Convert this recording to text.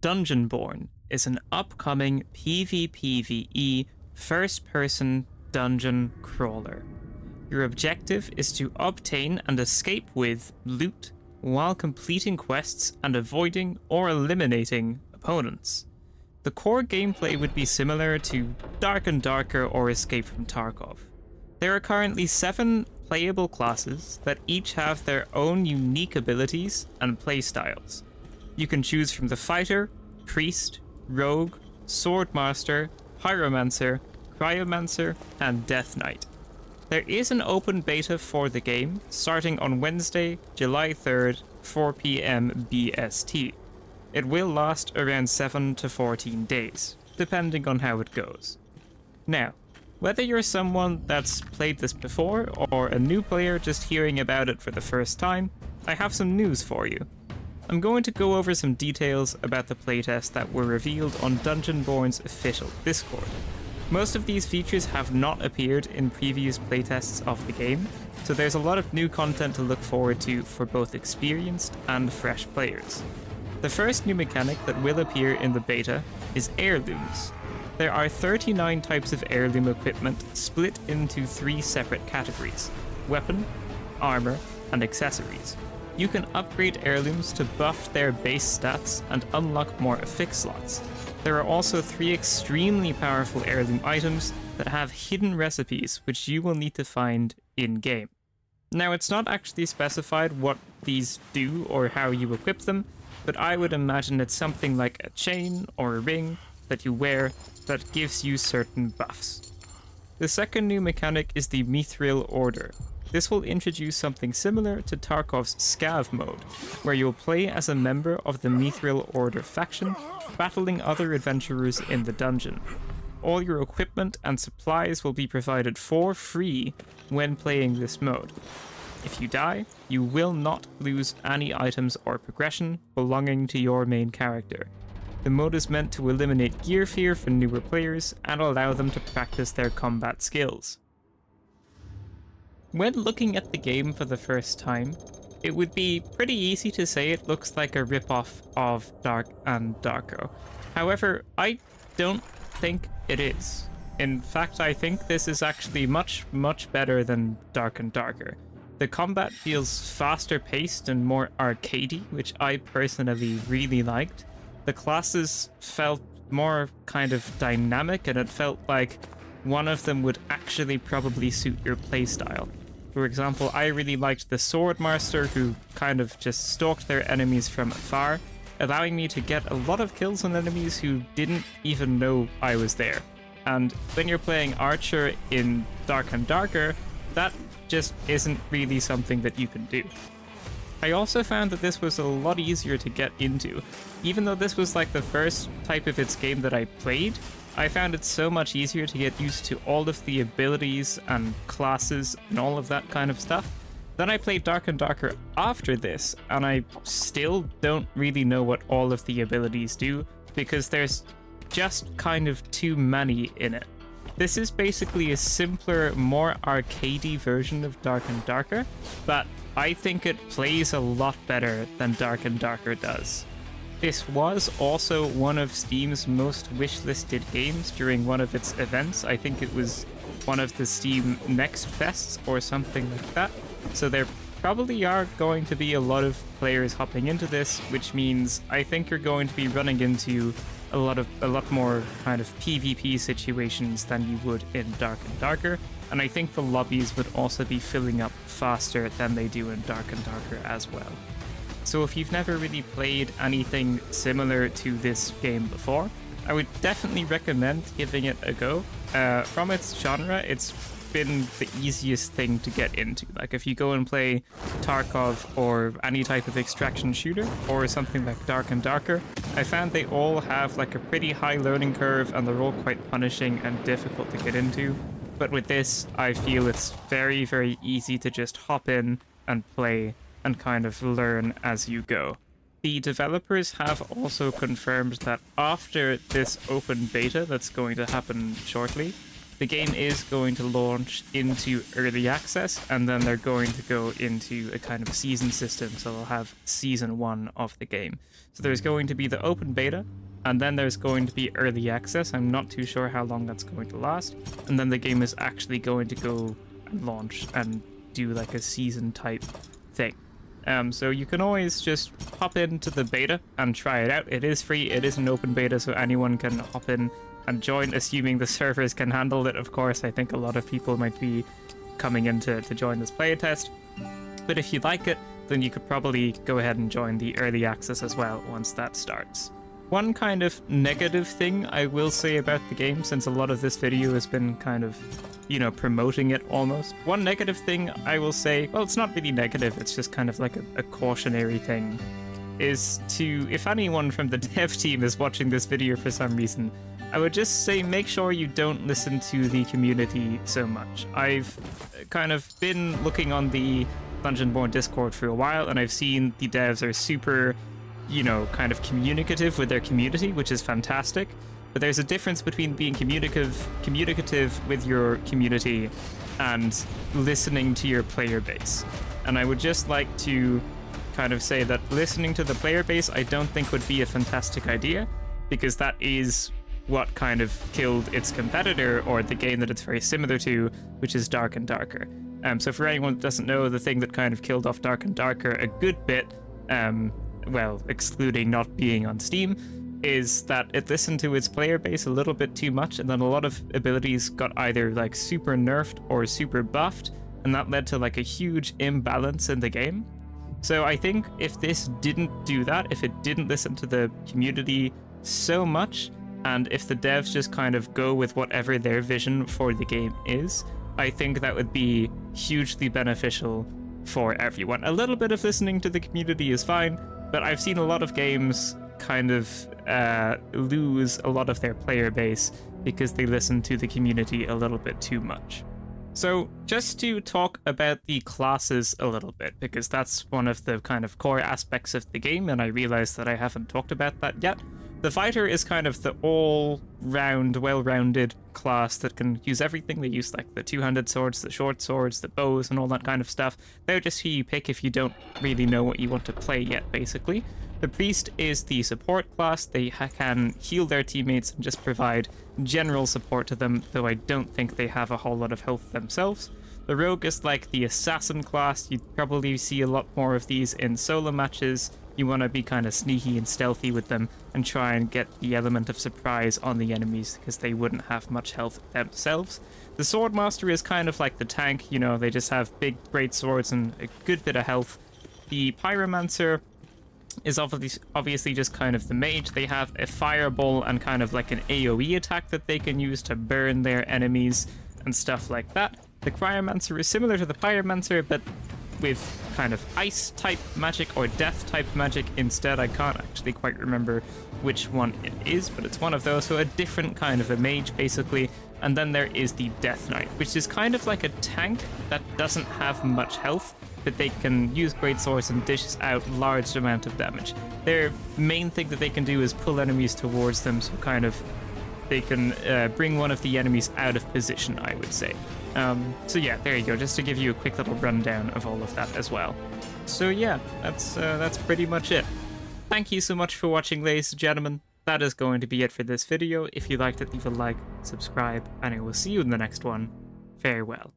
Dungeonborne is an upcoming PvPvE first-person dungeon crawler. Your objective is to obtain and escape with loot while completing quests and avoiding or eliminating opponents. The core gameplay would be similar to Dark and Darker or Escape from Tarkov. There are currently 7 playable classes that each have their own unique abilities and playstyles. You can choose from the Fighter, Priest, Rogue, Swordmaster, Pyromancer, Cryomancer, and Death Knight. There is an open beta for the game starting on Wednesday, July 3rd, 4 PM BST. It will last around 7 to 14 days, depending on how it goes. Now, whether you're someone that's played this before or a new player just hearing about it for the first time, I have some news for you. I'm going to go over some details about the playtest that were revealed on Dungeonborne's official Discord. Most of these features have not appeared in previous playtests of the game, so there's a lot of new content to look forward to for both experienced and fresh players. The first new mechanic that will appear in the beta is heirlooms. There are 39 types of heirloom equipment split into 3 separate categories: weapon, armor, and accessories. You can upgrade heirlooms to buff their base stats and unlock more affix slots. There are also 3 extremely powerful heirloom items that have hidden recipes which you will need to find in-game. Now, it's not actually specified what these do or how you equip them, but I would imagine it's something like a chain or a ring that you wear that gives you certain buffs. The second new mechanic is the Mithril Order. This will introduce something similar to Tarkov's Scav mode, where you'll play as a member of the Mithril Order faction, battling other adventurers in the dungeon. All your equipment and supplies will be provided for free when playing this mode. If you die, you will not lose any items or progression belonging to your main character. The mode is meant to eliminate gear fear for newer players and allow them to practice their combat skills. When looking at the game for the first time, it would be pretty easy to say it looks like a ripoff of Dark and Darker. However, I don't think it is. In fact, I think this is actually much better than Dark and Darker. The combat feels faster paced and more arcadey, which I personally really liked. The classes felt more kind of dynamic, and it felt like one of them would actually probably suit your playstyle. For example, I really liked the Swordmaster, who kind of just stalked their enemies from afar, allowing me to get a lot of kills on enemies who didn't even know I was there. And when you're playing Archer in Dark and Darker, that just isn't really something that you can do. I also found that this was a lot easier to get into. Even though this was like the first type of its game that I played, I found it so much easier to get used to all of the abilities and classes and all of that kind of stuff. Then I played Dark and Darker after this, and I still don't really know what all of the abilities do, because there's just kind of too many in it. This is basically a simpler, more arcadey version of Dark and Darker, but I think it plays a lot better than Dark and Darker does. This was also one of Steam's most wishlisted games during one of its events. I think it was one of the Steam Next Fests or something like that. So there probably are going to be a lot of players hopping into this, which means I think you're going to be running into a lot more kind of PvP situations than you would in Dark and Darker. And I think the lobbies would also be filling up faster than they do in Dark and Darker as well. So if you've never really played anything similar to this game before, I would definitely recommend giving it a go. From its genre, it's been the easiest thing to get into. Like if you go and play Tarkov or any type of extraction shooter or something like Dark and Darker, I found they all have like a pretty high learning curve and they're all quite punishing and difficult to get into. But with this, I feel it's very easy to just hop in and play and kind of learn as you go. The developers have also confirmed that after this open beta that's going to happen shortly, the game is going to launch into early access, and then they're going to go into a kind of season system, so they'll have season 1 of the game. So there's going to be the open beta, and then there's going to be early access. I'm not too sure how long that's going to last, and then the game is actually going to go and launch and do like a season type thing. So you can always just hop into the beta and try it out. It is free, it is an open beta, so anyone can hop in and join, assuming the servers can handle it, of course. I think a lot of people might be coming in to join this playtest. But if you like it, then you could probably go ahead and join the early access as well once that starts. One kind of negative thing I will say about the game, since a lot of this video has been kind of, you know, promoting it almost. One negative thing I will say, well, it's not really negative, it's just kind of like a cautionary thing, is to, if anyone from the dev team is watching this video for some reason, I would just say make sure you don't listen to the community so much. I've kind of been looking on the Dungeonborne Discord for a while, and I've seen the devs are super, you know, kind of communicative with their community, which is fantastic. But there's a difference between being communicative with your community and listening to your player base. And I would just like to kind of say that listening to the player base I don't think would be a fantastic idea, because that is what kind of killed its competitor, or the game that it's very similar to, which is Dark and Darker. So for anyone that doesn't know, the thing that kind of killed off Dark and Darker a good bit, well, excluding not being on Steam, is that it listened to its player base a little bit too much, and then a lot of abilities got either like super nerfed or super buffed, and that led to like a huge imbalance in the game. So I think if this didn't do that, if it didn't listen to the community so much, and if the devs just kind of go with whatever their vision for the game is, I think that would be hugely beneficial for everyone. A little bit of listening to the community is fine, but I've seen a lot of games kind of lose a lot of their player base because they listen to the community a little bit too much. So just to talk about the classes a little bit, because that's one of the kind of core aspects of the game, and I realize that I haven't talked about that yet. The fighter is kind of the all-round, well-rounded class that can use everything. They use like the two-handed swords, the short swords, the bows, and all that kind of stuff. They're just who you pick if you don't really know what you want to play yet, basically. The priest is the support class. They can heal their teammates and just provide general support to them, though I don't think they have a whole lot of health themselves. The rogue is like the assassin class. You'd probably see a lot more of these in solo matches. You want to be kind of sneaky and stealthy with them and try and get the element of surprise on the enemies, because they wouldn't have much health themselves. The swordmaster is kind of like the tank, you know, they just have big great swords and a good bit of health. The pyromancer is obviously just kind of the mage. They have a fireball and kind of like an AoE attack that they can use to burn their enemies and stuff like that. The cryomancer is similar to the pyromancer, but with kind of ice type magic or death type magic instead. I can't actually quite remember which one it is, but it's one of those, so a different kind of a mage basically. And then there is the Death Knight, which is kind of like a tank that doesn't have much health, but they can use great swords and dish out large amount of damage. Their main thing that they can do is pull enemies towards them, so kind of they can bring one of the enemies out of position, I would say. So yeah, there you go, just to give you a quick little rundown of all of that as well. So yeah, that's pretty much it. Thank you so much for watching, ladies and gentlemen. That is going to be it for this video. If you liked it, leave a like, subscribe, and I will see you in the next one. Farewell.